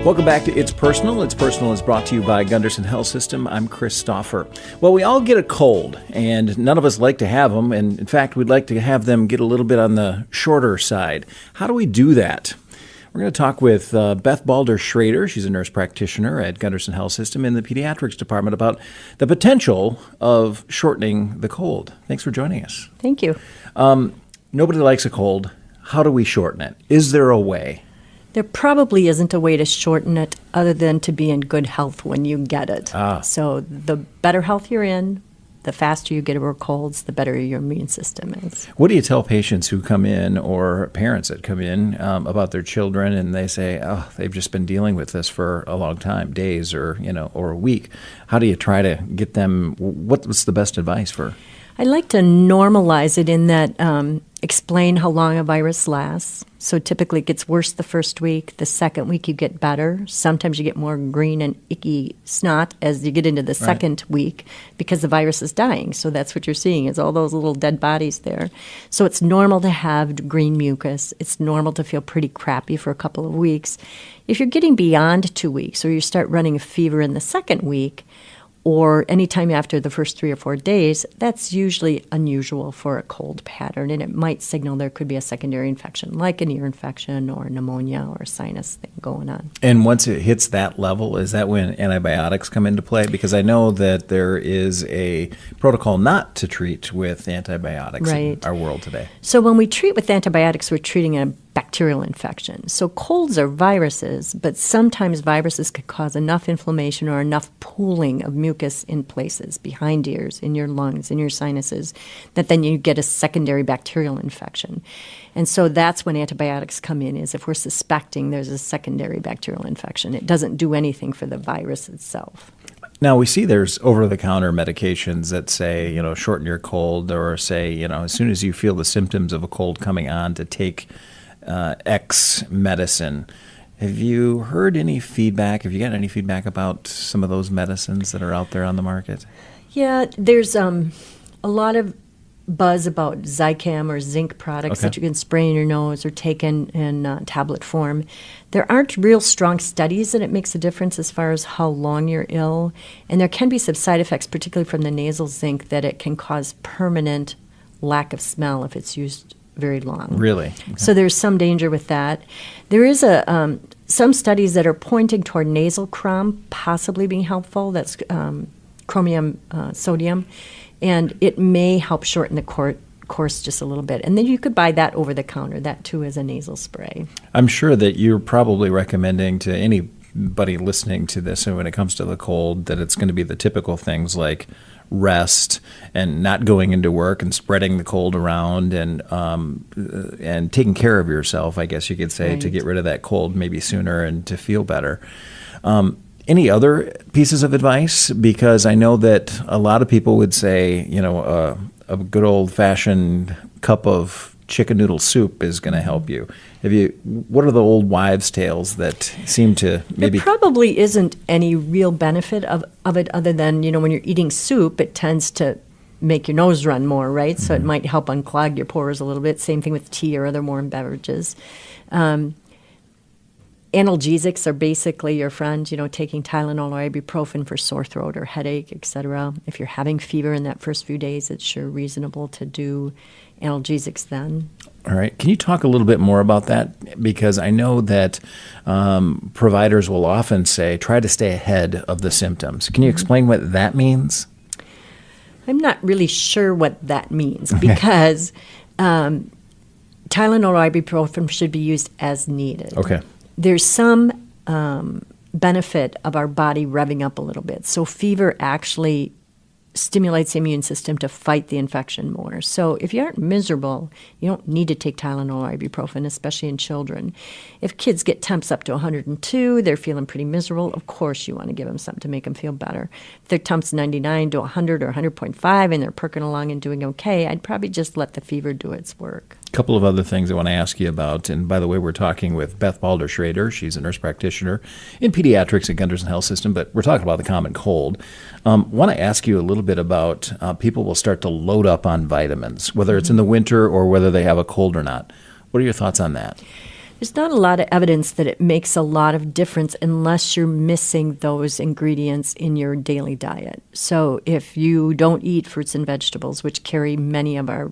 Welcome back to It's Personal. It's Personal is brought to you by Gundersen Health System. I'm Chris Stauffer. Well, we all get a cold, and none of us like to have them. And in fact, we'd like to have them get a little bit on the shorter side. How do we do that? We're going to talk with Beth Balder-Schroeder. She's a nurse practitioner at Gundersen Health System in the pediatrics department about the potential of shortening the cold. Thanks for joining us. Thank you. Nobody likes a cold. How do we shorten it? Is there a way? There probably isn't a way to shorten it other than to be in good health when you get it. So the better health you're in, the faster you get over colds, the better your immune system is. What do you tell patients who come in or parents that come in about their children and they say, oh, they've just been dealing with this for a long time, days or a week? How do you try to get them, what's the best advice for? I like to normalize it in that explain how long a virus lasts. So typically it gets worse the first week. The second week you get better. Sometimes you get more green and icky snot as you get into the second week because the virus is dying. So that's what you're seeing is all those little dead bodies there. So it's normal to have green mucus. It's normal to feel pretty crappy for a couple of weeks. If you're getting beyond 2 weeks or you start running a fever in the second week, or anytime after the first 3 or 4 days, that's usually unusual for a cold pattern, and it might signal there could be a secondary infection, like an ear infection or pneumonia or a sinus thing going on. And once it hits that level, is that when antibiotics come into play? Because I know that there is a protocol not to treat with antibiotics in our world today. So when we treat with antibiotics, we're treating a bacterial infection. So colds are viruses, but sometimes viruses could cause enough inflammation or enough pooling of mucus in places, behind ears, in your lungs, in your sinuses, that then you get a secondary bacterial infection. And so that's when antibiotics come in, is if we're suspecting there's a secondary bacterial infection. It doesn't do anything for the virus itself. Now, we see there's over-the-counter medications that say, shorten your cold, or say, as soon as you feel the symptoms of a cold coming on, to take X medicine. Have you heard any feedback? Have you gotten any feedback about some of those medicines that are out there on the market? Yeah, there's a lot of buzz about Zicam or zinc products that you can spray in your nose or take in tablet form. There aren't real strong studies that it makes a difference as far as how long you're ill. And there can be some side effects, particularly from the nasal zinc, that it can cause permanent lack of smell if it's used very long. Really? Okay. So there's some danger with that. There is some studies that are pointing toward nasal crom possibly being helpful. That's chromium sodium, and it may help shorten the course just a little bit. And then you could buy that over the counter. That too is a nasal spray. I'm sure that you're probably recommending to anybody listening to this, and when it comes to the cold, that it's going to be the typical things like rest and not going into work and spreading the cold around and taking care of yourself, I guess you could say, to get rid of that cold maybe sooner and to feel better. Any other pieces of advice? Because I know that a lot of people would say, a good old-fashioned cup of chicken noodle soup is going to help you. What are the old wives' tales that seem to maybe... There probably isn't any real benefit of it other than, when you're eating soup, it tends to make your nose run more, right? Mm-hmm. So it might help unclog your pores a little bit. Same thing with tea or other warm beverages. Analgesics are basically your friend, taking Tylenol or ibuprofen for sore throat or headache, etc. If you're having fever in that first few days, it's sure reasonable to do analgesics then. All right. Can you talk a little bit more about that? Because I know that providers will often say, try to stay ahead of the symptoms. Can you explain what that means? I'm not really sure what that means because Tylenol or ibuprofen should be used as needed. Okay. There's some benefit of our body revving up a little bit. So fever actually stimulates the immune system to fight the infection more. So if you aren't miserable, you don't need to take Tylenol or ibuprofen, especially in children. If kids get temps up to 102, they're feeling pretty miserable, of course you want to give them something to make them feel better. If their temps 99 to 100 or 100.5 and they're perking along and doing okay, I'd probably just let the fever do its work. A couple of other things I want to ask you about. And by the way, we're talking with Beth Balder-Schroeder. She's a nurse practitioner in pediatrics at Gundersen Health System, but we're talking about the common cold. Want to ask you a little bit about people will start to load up on vitamins, whether it's in the winter or whether they have a cold or not. What are your thoughts on that? There's not a lot of evidence that it makes a lot of difference unless you're missing those ingredients in your daily diet. So if you don't eat fruits and vegetables, which carry many of our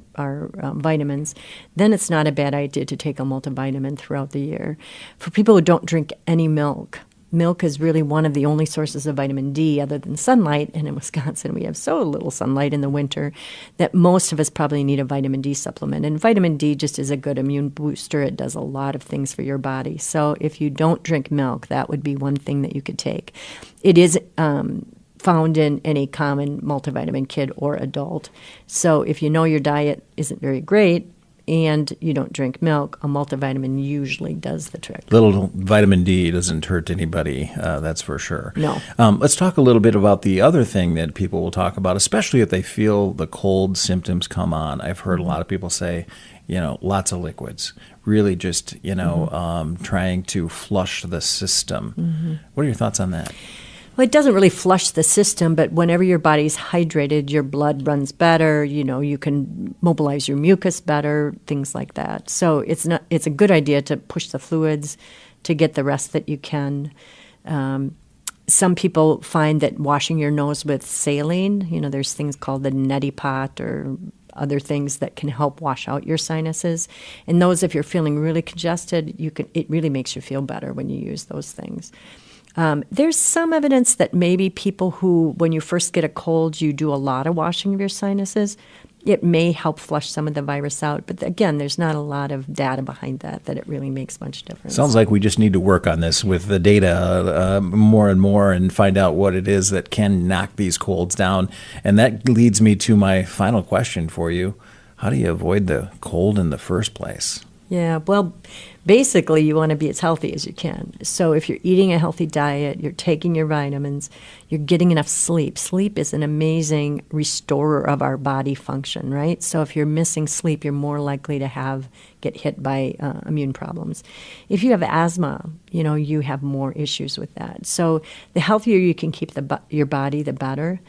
vitamins, then it's not a bad idea to take a multivitamin throughout the year. For people who don't drink any milk, milk is really one of the only sources of vitamin D other than sunlight. And in Wisconsin, we have so little sunlight in the winter that most of us probably need a vitamin D supplement. And vitamin D just is a good immune booster. It does a lot of things for your body. So if you don't drink milk, that would be one thing that you could take. It is found in any common multivitamin, kid or adult. So if you know your diet isn't very great, and you don't drink milk, a multivitamin usually does the trick. Little vitamin D doesn't hurt anybody, that's for sure. No. Let's talk a little bit about the other thing that people will talk about, especially if they feel the cold symptoms come on. I've heard a lot of people say, lots of liquids, really just, trying to flush the system. What are your thoughts on that? Well, it doesn't really flush the system, but whenever your body's hydrated, your blood runs better. You can mobilize your mucus better, things like that. So it's a good idea to push the fluids to get the rest that you can. Some people find that washing your nose with saline, there's things called the neti pot or other things that can help wash out your sinuses. And those, if you're feeling really congested, it really makes you feel better when you use those things. There's some evidence that maybe people who, when you first get a cold, you do a lot of washing of your sinuses, it may help flush some of the virus out. But again, there's not a lot of data behind that it really makes much difference. Sounds like we just need to work on this with the data more and more and find out what it is that can knock these colds down. And that leads me to my final question for you. How do you avoid the cold in the first place? Yeah, well, basically you want to be as healthy as you can. So if you're eating a healthy diet, you're taking your vitamins, you're getting enough sleep. Sleep is an amazing restorer of our body function, right? So if you're missing sleep, you're more likely to get hit by immune problems. If you have asthma, you have more issues with that. So the healthier you can keep your body, the better.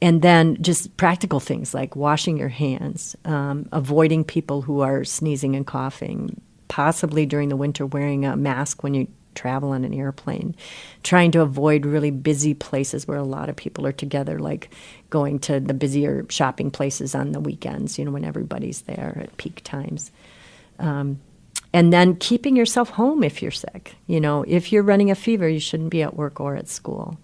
And then just practical things like washing your hands, avoiding people who are sneezing and coughing, possibly during the winter wearing a mask when you travel on an airplane, trying to avoid really busy places where a lot of people are together, like going to the busier shopping places on the weekends, when everybody's there at peak times. And then keeping yourself home if you're sick. If you're running a fever, you shouldn't be at work or at school.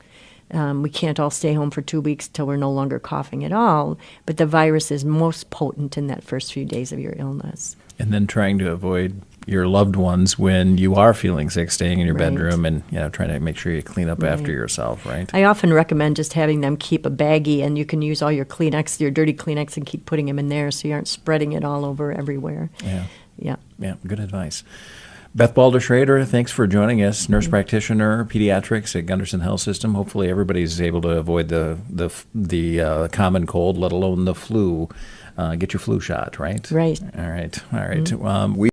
We can't all stay home for 2 weeks till we're no longer coughing at all, but the virus is most potent in that first few days of your illness. And then trying to avoid your loved ones when you are feeling sick, staying in your bedroom and trying to make sure you clean up after yourself, right? I often recommend just having them keep a baggie, and you can use all your Kleenex, your dirty Kleenex, and keep putting them in there so you aren't spreading it all over everywhere. Yeah, good advice. Beth Balder-Schroeder, thanks for joining us, nurse practitioner, pediatrics at Gundersen Health System. Hopefully everybody's able to avoid the common cold, let alone the flu. Get your flu shot, right? Right. All right. We